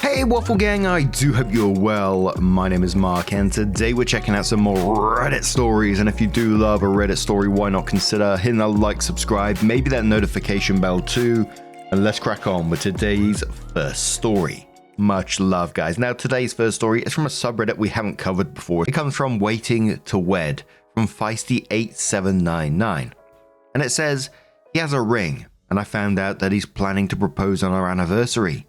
Hey Waffle Gang, I do hope you're well. My name is Mark and today we're checking out some more Reddit stories, and if you do love a Reddit story, why not consider hitting that like, subscribe, maybe that notification bell too, and let's crack on with today's first story. Much love, guys. Now today's first story is from a subreddit we haven't covered before. It comes from Waiting to Wed from Feisty8799, and it says, he has a ring and I found out that he's planning to propose on our anniversary.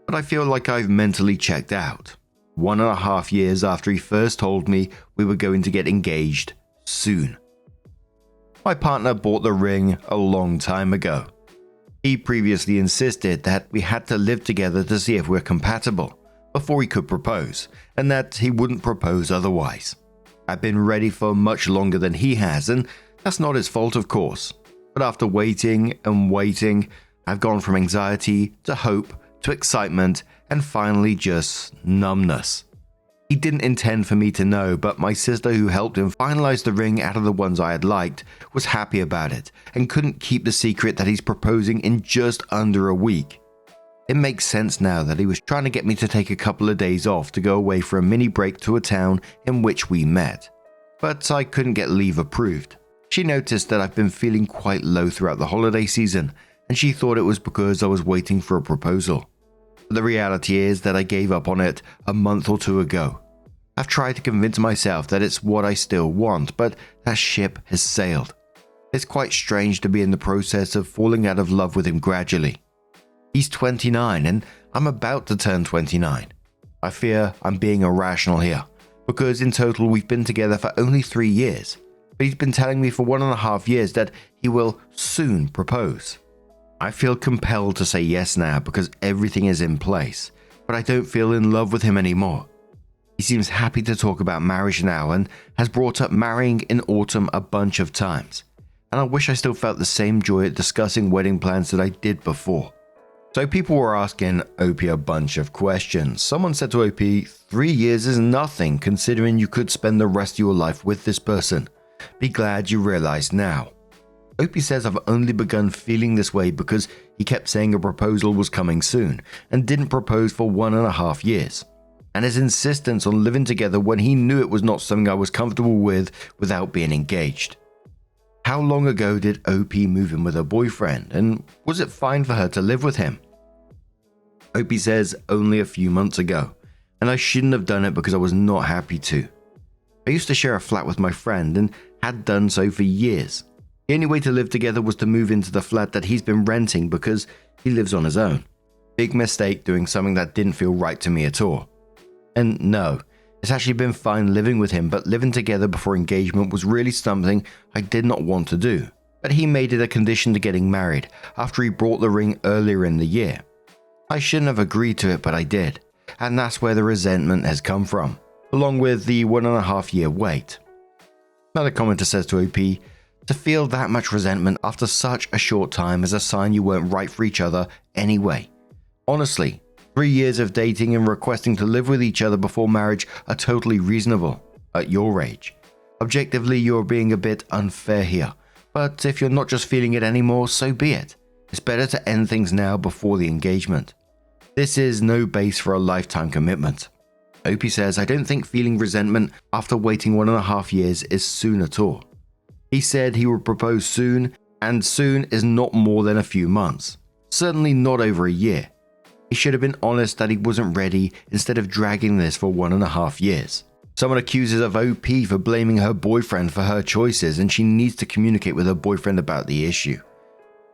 But I feel like I've mentally checked out. 1.5 years after he first told me we were going to get engaged soon. My partner bought the ring a long time ago. He previously insisted that we had to live together to see if we're compatible before he could propose, and that he wouldn't propose otherwise. I've been ready for much longer than he has, and that's not his fault, of course. But after waiting and waiting, I've gone from anxiety to hope to excitement, and finally just numbness. He didn't intend for me to know, but my sister, who helped him finalize the ring out of the ones I had liked, was happy about it and couldn't keep the secret that he's proposing in just under a week. It makes sense now that he was trying to get me to take a couple of days off to go away for a mini break to a town in which we met, but I couldn't get leave approved. She noticed that I've been feeling quite low throughout the holiday season, and she thought it was because I was waiting for a proposal. The reality is that I gave up on it a month or two ago. I've tried to convince myself that it's what I still want, but that ship has sailed. It's quite strange to be in the process of falling out of love with him gradually. He's 29 and I'm about to turn 29. I fear I'm being irrational here, because in total we've been together for only 3 years, but he's been telling me for 1.5 years that he will soon propose. I feel compelled to say yes now because everything is in place, but I don't feel in love with him anymore. He seems happy to talk about marriage now and has brought up marrying in autumn a bunch of times, and I wish I still felt the same joy at discussing wedding plans that I did before. So people were asking OP a bunch of questions. Someone said to OP, 3 years is nothing considering you could spend the rest of your life with this person. Be glad you realize now. OP says I've only begun feeling this way because he kept saying a proposal was coming soon and didn't propose for 1.5 years. And his insistence on living together when he knew it was not something I was comfortable with without being engaged. How long ago did OP move in with her boyfriend, and was it fine for her to live with him? OP says only a few months ago, and I shouldn't have done it because I was not happy to. I used to share a flat with my friend and had done so for years. The only way to live together was to move into the flat that he's been renting because he lives on his own. Big mistake doing something that didn't feel right to me at all. And no, it's actually been fine living with him, but living together before engagement was really something I did not want to do. But he made it a condition to getting married after he brought the ring earlier in the year. I shouldn't have agreed to it, but I did. And that's where the resentment has come from, along with the 1.5 year wait. Another commenter says to OP, to feel that much resentment after such a short time is a sign you weren't right for each other anyway. Honestly, 3 years of dating and requesting to live with each other before marriage are totally reasonable at your age. Objectively, you're being a bit unfair here, but if you're not just feeling it anymore, so be it. It's better to end things now before the engagement. This is no base for a lifetime commitment. OP says, I don't think feeling resentment after waiting 1.5 years is soon at all. He said he would propose soon, and soon is not more than a few months. Certainly not over a year. He should have been honest that he wasn't ready instead of dragging this for 1.5 years. Someone accuses of OP for blaming her boyfriend for her choices, and she needs to communicate with her boyfriend about the issue.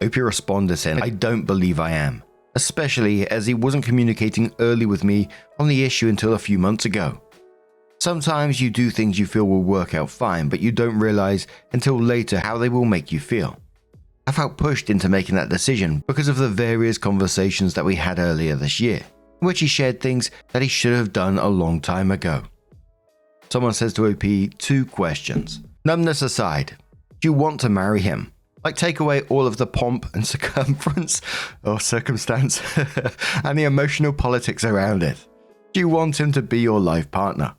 OP responded saying, I don't believe I am, especially as he wasn't communicating early with me on the issue until a few months ago. Sometimes you do things you feel will work out fine, but you don't realize until later how they will make you feel. I felt pushed into making that decision because of the various conversations that we had earlier this year, in which he shared things that he should have done a long time ago. Someone says to OP, 2 questions. Numbness aside, do you want to marry him? Like take away all of the pomp and circumstance and the emotional politics around it. Do you want him to be your life partner?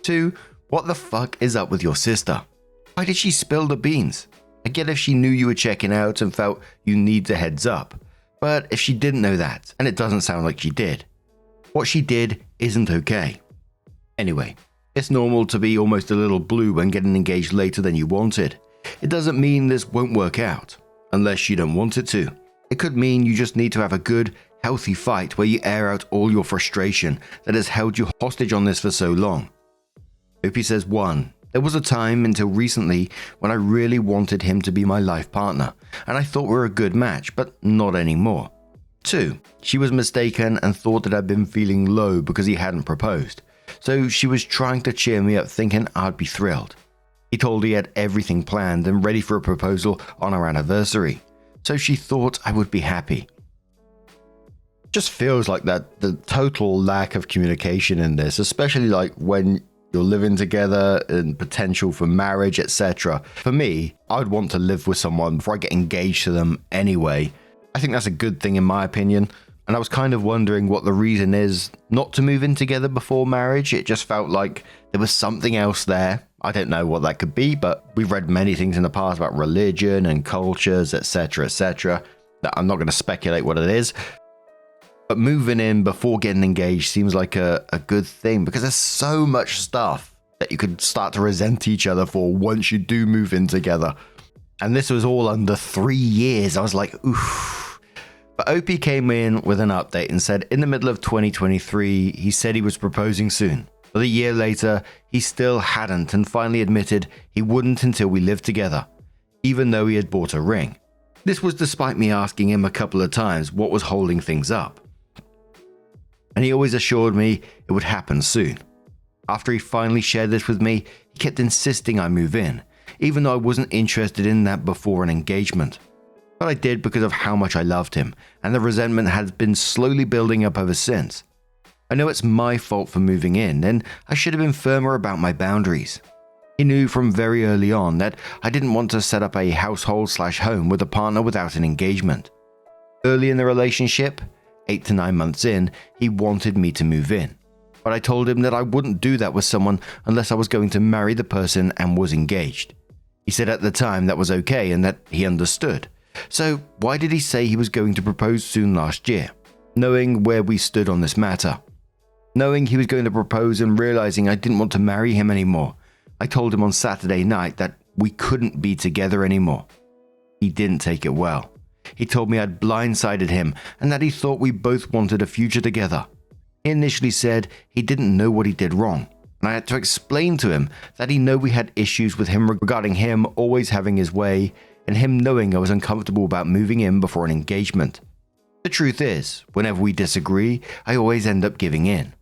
2. What the fuck is up with your sister? Why did she spill the beans? I get if she knew you were checking out and felt you need the heads up, but if she didn't know that, and it doesn't sound like she did, What she did isn't okay. Anyway, it's normal to be almost a little blue when getting engaged later than you wanted. It doesn't mean this won't work out, unless you don't want it to. It could mean you just need to have a good, healthy fight where you air out all your frustration that has held you hostage on this for so long. Opie says 1. There was a time until recently when I really wanted him to be my life partner, and I thought we were a good match, but not anymore. 2. She was mistaken and thought that I'd been feeling low because he hadn't proposed, so she was trying to cheer me up thinking I'd be thrilled. He told he had everything planned and ready for a proposal on our anniversary, so she thought I would be happy. Just feels like that the total lack of communication in this, especially like when you're living together and potential for marriage, etc. For me, I would want to live with someone before I get engaged to them anyway. I think that's a good thing in my opinion. And I was kind of wondering what the reason is not to move in together before marriage. It just felt like there was something else there. I don't know what that could be, but we've read many things in the past about religion and cultures, etc., etc. That I'm not going to speculate what it is. But moving in before getting engaged seems like a good thing because there's so much stuff that you could start to resent each other for once you do move in together. And this was all under 3 years. I was like, oof. But Opie came in with an update and said in the middle of 2023, he said he was proposing soon. But a year later, he still hadn't and finally admitted he wouldn't until we lived together, even though he had bought a ring. This was despite me asking him a couple of times what was holding things up. And he always assured me it would happen soon. After he finally shared this with me, he kept insisting I move in, even though I wasn't interested in that before an engagement. But I did because of how much I loved him, and the resentment has been slowly building up ever since. I know it's my fault for moving in, and I should have been firmer about my boundaries. He knew from very early on that I didn't want to set up a household/home with a partner without an engagement. Early in the relationship, 8 to 9 months in, he wanted me to move in. But I told him that I wouldn't do that with someone unless I was going to marry the person and was engaged. He said at the time that was okay and that he understood. So why did he say he was going to propose soon last year, knowing where we stood on this matter? Knowing he was going to propose and realizing I didn't want to marry him anymore, I told him on Saturday night that we couldn't be together anymore. He didn't take it well. He told me I'd blindsided him and that he thought we both wanted a future together. He initially said he didn't know what he did wrong, and I had to explain to him that he knew we had issues with him regarding him always having his way and him knowing I was uncomfortable about moving in before an engagement. The truth is, whenever we disagree, I always end up giving in.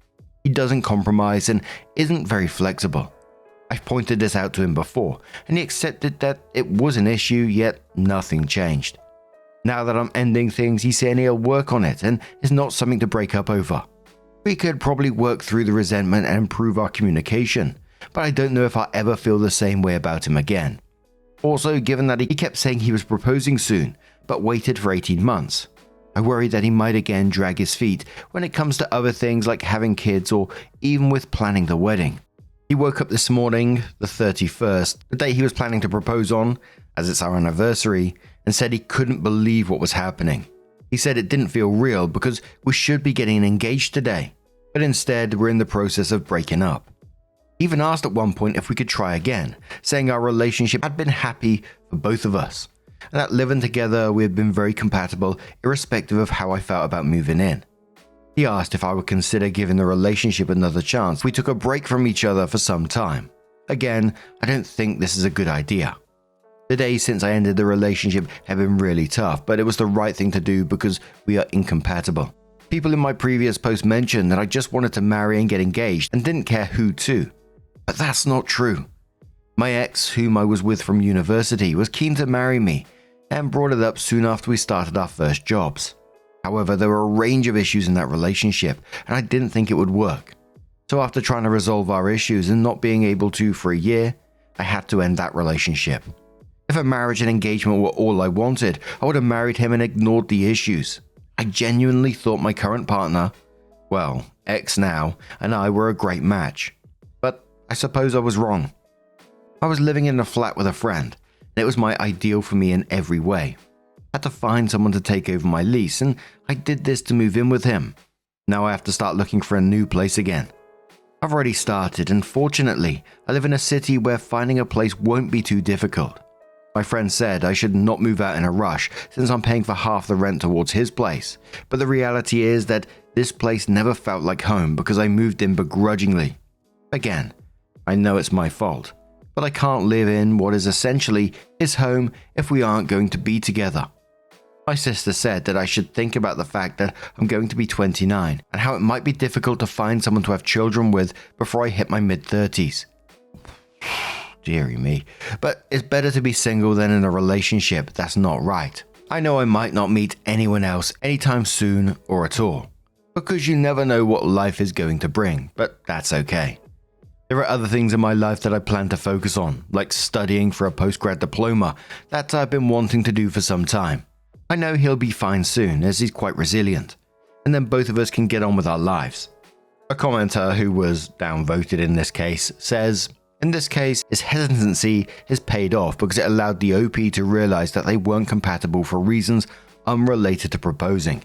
He doesn't compromise and isn't very flexible. I've pointed this out to him before, and he accepted that it was an issue, yet nothing changed. Now that I'm ending things, he's saying he'll work on it and it's not something to break up over. We could probably work through the resentment and improve our communication, but I don't know if I'll ever feel the same way about him again. Also, given that he kept saying he was proposing soon, but waited for 18 months, I worry that he might again drag his feet when it comes to other things like having kids or even with planning the wedding. He woke up this morning, the 31st, the day he was planning to propose on, as it's our anniversary, and said he couldn't believe what was happening. He said it didn't feel real because we should be getting engaged today, but instead we're in the process of breaking up. He even asked at one point if we could try again, saying our relationship had been happy for both of us, and that living together we had been very compatible irrespective of how I felt about moving in. He asked if I would consider giving the relationship another chance. We took a break from each other for some time. Again, I don't think this is a good idea. The days since I ended the relationship have been really tough, but it was the right thing to do because we are incompatible. People in my previous post mentioned that I just wanted to marry and get engaged and didn't care who to. But that's not true. My ex, whom I was with from university, was keen to marry me and brought it up soon after we started our first jobs. However, there were a range of issues in that relationship and I didn't think it would work. So after trying to resolve our issues and not being able to for a year, I had to end that relationship. If a marriage and engagement were all I wanted, I would have married him and ignored the issues. I genuinely thought my current partner, well, ex now, and I were a great match. But I suppose I was wrong. I was living in a flat with a friend, and it was my ideal for me in every way. I had to find someone to take over my lease, and I did this to move in with him. Now I have to start looking for a new place again. I've already started, and fortunately, I live in a city where finding a place won't be too difficult. My friend said I should not move out in a rush since I'm paying for half the rent towards his place, but the reality is that this place never felt like home because I moved in begrudgingly. Again, I know it's my fault, but I can't live in what is essentially his home if we aren't going to be together. My sister said that I should think about the fact that I'm going to be 29 and how it might be difficult to find someone to have children with before I hit my mid-30s. Dearie me. But it's better to be single than in a relationship that's not right. I know I might not meet anyone else anytime soon or at all, because you never know what life is going to bring, but that's okay. There are other things in my life that I plan to focus on, like studying for a postgrad diploma that I've been wanting to do for some time. I know he'll be fine soon, as he's quite resilient, and then both of us can get on with our lives. A commenter who was downvoted in this case says, in this case, his hesitancy has paid off because it allowed the OP to realize that they weren't compatible for reasons unrelated to proposing.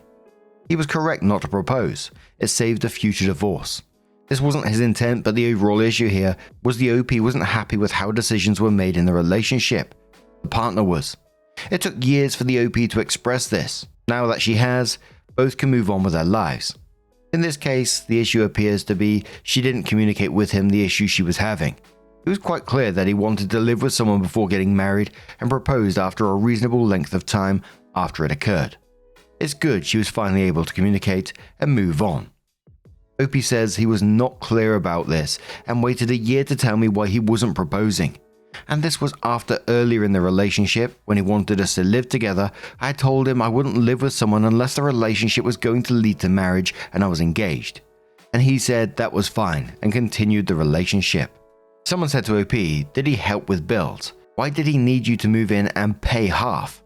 He was correct not to propose. It saved a future divorce. This wasn't his intent, but the overall issue here was the OP wasn't happy with how decisions were made in the relationship. The partner was. It took years for the OP to express this. Now that she has, both can move on with their lives. In this case, the issue appears to be she didn't communicate with him the issue she was having. It was quite clear that he wanted to live with someone before getting married and proposed after a reasonable length of time after it occurred. It's good she was finally able to communicate and move on. OP says he was not clear about this and waited a year to tell me why he wasn't proposing. And this was after earlier in the relationship, when he wanted us to live together, I told him I wouldn't live with someone unless the relationship was going to lead to marriage and I was engaged. And he said that was fine and continued the relationship. Someone said to OP, did he help with bills? Why did he need you to move in and pay half?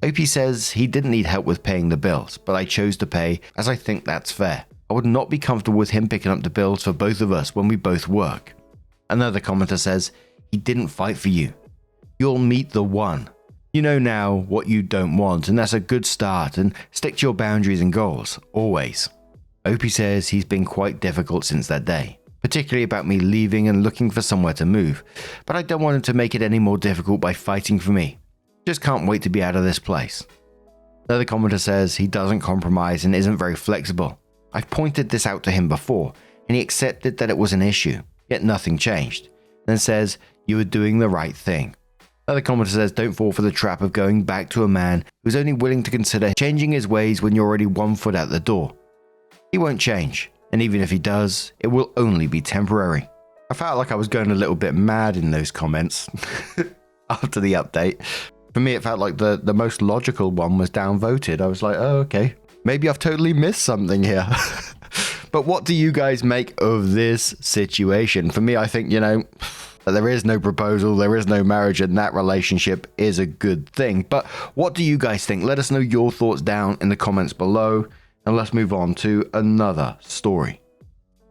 OP says he didn't need help with paying the bills, but I chose to pay as I think that's fair. I would not be comfortable with him picking up the bills for both of us when we both work. Another commenter says, he didn't fight for you. You'll meet the one. You know now what you don't want, and that's a good start, and stick to your boundaries and goals, always. OP says he's been quite difficult since that day, particularly about me leaving and looking for somewhere to move, but I don't want him to make it any more difficult by fighting for me. Just can't wait to be out of this place. Another commenter says he doesn't compromise and isn't very flexible. I've pointed this out to him before, and he accepted that it was an issue, yet nothing changed, then says, you were doing the right thing. Another commenter says don't fall for the trap of going back to a man who's only willing to consider changing his ways when you're already 1 foot out the door. He won't change, and even if he does, it will only be temporary. I felt like I was going a little bit mad in those comments after the update. For me, it felt like the most logical one was downvoted. I was like, oh, okay. Maybe I've totally missed something here. But what do you guys make of this situation? For me, I think, that there is no proposal, there is no marriage, and that relationship is a good thing. But what do you guys think? Let us know your thoughts down in the comments below, and let's move on to another story.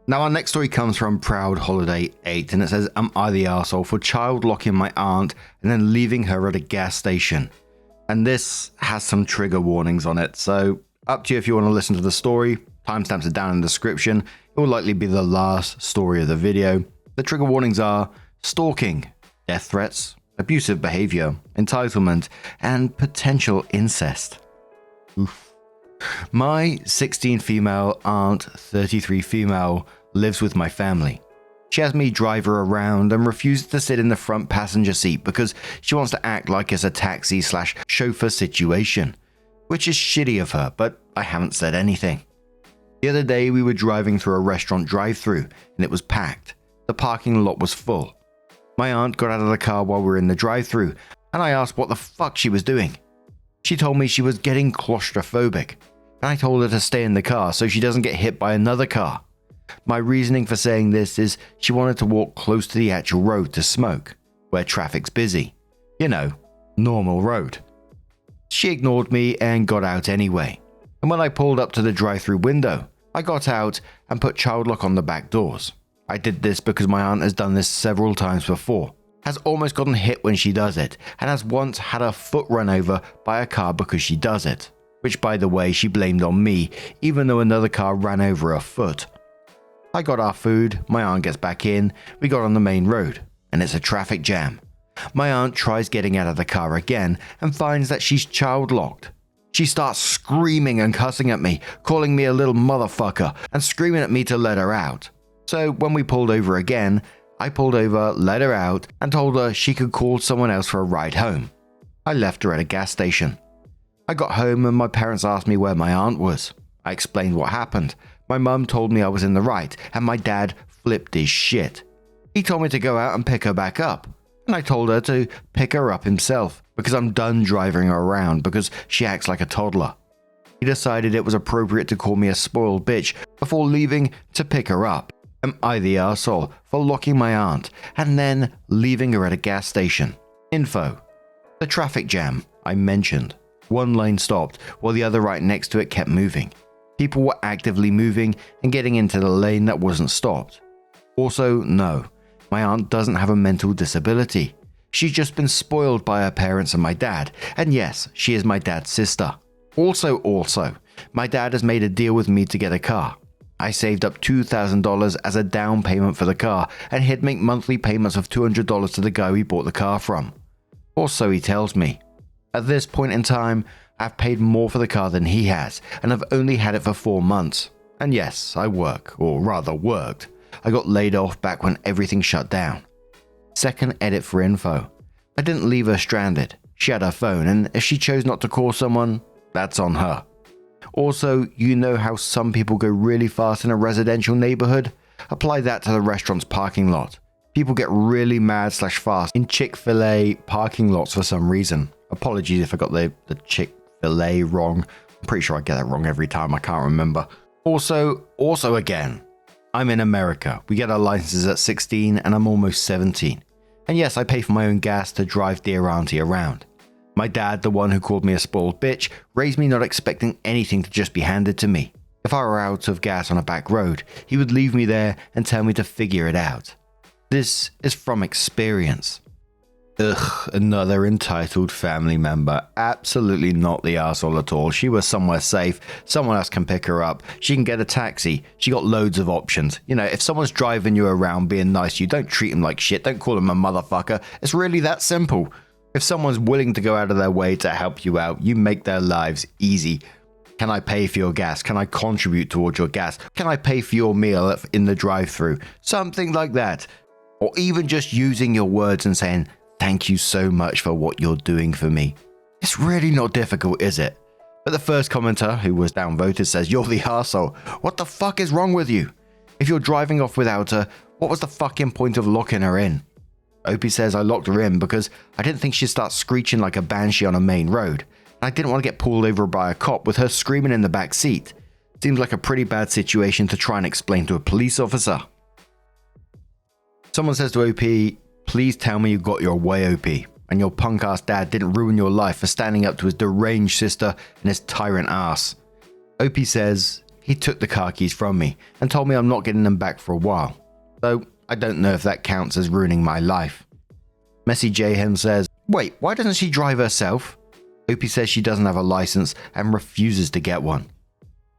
Now, our next story comes from Proud Holiday 8, and it says, am I the arsehole for child locking my aunt and then leaving her at a gas station? And this has some trigger warnings on it, so up to you if you want to listen to the story. Timestamps are down in the description. It will likely be the last story of the video. The trigger warnings are stalking, death threats, abusive behavior, entitlement, and potential incest. Oof. My 16 female aunt, 33 female, lives with my family. She has me drive her around and refuses to sit in the front passenger seat because she wants to act like it's a taxi/chauffeur situation, which is shitty of her, but I haven't said anything. The other day we were driving through a restaurant drive-thru and it was packed. The parking lot was full. My aunt got out of the car while we were in the drive-thru and I asked what the fuck she was doing. She told me she was getting claustrophobic and I told her to stay in the car so she doesn't get hit by another car. My reasoning for saying this is she wanted to walk close to the actual road to smoke, where traffic's busy. Normal road. She ignored me and got out anyway. And when I pulled up to the drive-thru window, I got out and put child lock on the back doors. I did this because my aunt has done this several times before, has almost gotten hit when she does it, and has once had her foot run over by a car because she does it. which by the way she blamed on me, even though another car ran over her foot. I got our food, my aunt gets back in, we got on the main road, and it's a traffic jam. My aunt tries getting out of the car again and finds that she's child locked. She starts screaming and cussing at me, calling me a little motherfucker, and screaming at me to let her out. So when we pulled over again, I pulled over, let her out, and told her she could call someone else for a ride home. I left her at a gas station. I got home and my parents asked me where my aunt was. I explained what happened. My mum told me I was in the right, and my dad flipped his shit. He told me to go out and pick her back up, and I told her to pick her up himself because I'm done driving her around because she acts like a toddler. He decided it was appropriate to call me a spoiled bitch before leaving to pick her up. Am I the arsehole for locking my aunt and then leaving her at a gas station? Info. The traffic jam I mentioned. One lane stopped while the other right next to it kept moving. People were actively moving and getting into the lane that wasn't stopped. Also, no, my aunt doesn't have a mental disability. She's just been spoiled by her parents and my dad, and yes, she is my dad's sister. Also, my dad has made a deal with me to get a car. I saved up $2,000 as a down payment for the car, and he'd make monthly payments of $200 to the guy we bought the car from. Or so he tells me. At this point in time, I've paid more for the car than he has, and I've only had it for 4 months. And yes, I work, or rather worked. I got laid off back when everything shut down. Second edit for info. I didn't leave her stranded. She had her phone, and if she chose not to call someone, that's on her. Also, you know how some people go really fast in a residential neighborhood? Apply that to the restaurant's parking lot. People get really mad/fast in Chick-fil-A parking lots for some reason. Apologies if I got the Chick-fil-A wrong. I'm pretty sure I get that wrong every time, I can't remember. Also again, I'm in America. We get our licenses at 16 and I'm almost 17. And yes, I pay for my own gas to drive dear auntie around. My dad, the one who called me a spoiled bitch, raised me not expecting anything to just be handed to me. If I were out of gas on a back road, he would leave me there and tell me to figure it out. This is from experience. Ugh, another entitled family member. Absolutely not the arsehole at all. She was somewhere safe. Someone else can pick her up. She can get a taxi. She got loads of options. You know, if someone's driving you around being nice to you, don't treat them like shit. Don't call them a motherfucker. It's really that simple. If someone's willing to go out of their way to help you out, you make their lives easy. Can I pay for your gas? Can I contribute towards your gas? Can I pay for your meal in the drive-thru? Something like that. Or even just using your words and saying, thank you so much for what you're doing for me. It's really not difficult, is it? But the first commenter, who was downvoted, says, you're the arsehole. What the fuck is wrong with you? If you're driving off without her, what was the fucking point of locking her in? Opie says I locked her in because I didn't think she'd start screeching like a banshee on a main road. And I didn't want to get pulled over by a cop with her screaming in the back seat. Seems like a pretty bad situation to try and explain to a police officer. Someone says to OP, please tell me you got your way, OP, and your punk-ass dad didn't ruin your life for standing up to his deranged sister and his tyrant ass. OP says he took the car keys from me and told me I'm not getting them back for a while. So I don't know if that counts as ruining my life. Messy Jayhem says, wait, why doesn't she drive herself? OP says she doesn't have a license and refuses to get one.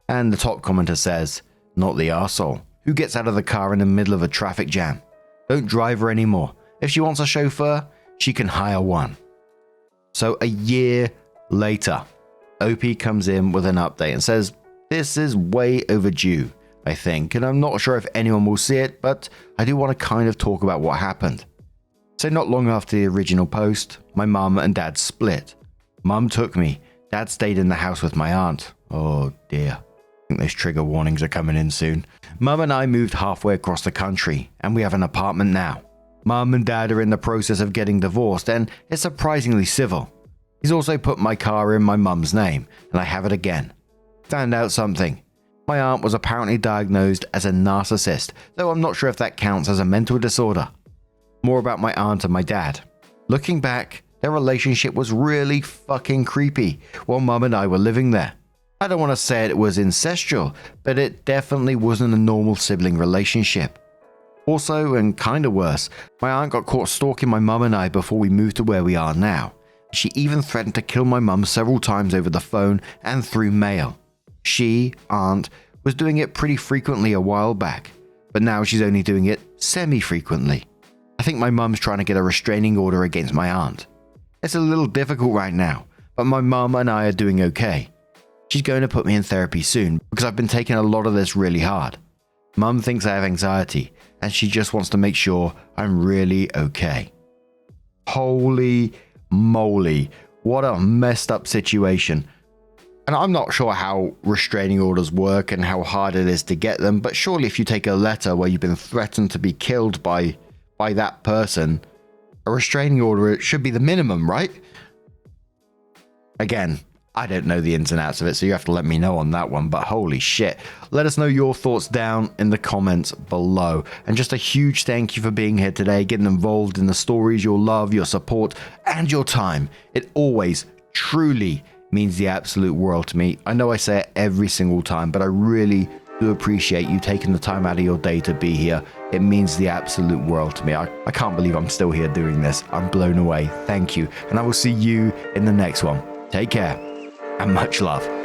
And the top commenter says, not the arsehole. Who gets out of the car in the middle of a traffic jam? Don't drive her anymore. If she wants a chauffeur, she can hire one. So a year later, OP comes in with an update and says, this is way overdue, I think, and I'm not sure if anyone will see it, but I do want to kind of talk about what happened. So not long after the original post, my mum and dad split. Mum took me, dad stayed in the house with my aunt. Oh dear. I think those trigger warnings are coming in soon. Mum and I moved halfway across the country, and we have an apartment now. Mum and dad are in the process of getting divorced, and it's surprisingly civil. He's also put my car in my mum's name, and I have it again. Found out something. My aunt was apparently diagnosed as a narcissist, though I'm not sure if that counts as a mental disorder. More about my aunt and my dad. Looking back, their relationship was really fucking creepy while Mum and I were living there. I don't want to say it was incestual, but it definitely wasn't a normal sibling relationship. Also, and kinda worse, my aunt got caught stalking my mum and I before we moved to where we are now, She even threatened to kill my mum several times over the phone and through mail. She, Aunt, was doing it pretty frequently a while back, but now she's only doing it semi-frequently. I think my mum's trying to get a restraining order against my aunt. It's a little difficult right now, but my mum and I are doing okay. She's going to put me in therapy soon because I've been taking a lot of this really hard. Mum thinks I have anxiety and she just wants to make sure I'm really okay. Holy moly, what a messed up situation. And I'm not sure how restraining orders work and how hard it is to get them, but surely if you take a letter where you've been threatened to be killed by that person, a restraining order should be the minimum, right? Again, I don't know the ins and outs of it, so you have to let me know on that one, but holy shit. Let us know your thoughts down in the comments below. And just a huge thank you for being here today, getting involved in the stories, your love, your support, and your time. It always, truly means the absolute world to me. I know I say it every single time, but I really do appreciate you taking the time out of your day to be here. It means the absolute world to me. I can't believe I'm still here doing this. I'm blown away. Thank you. And I will see you in the next one. Take care and much love.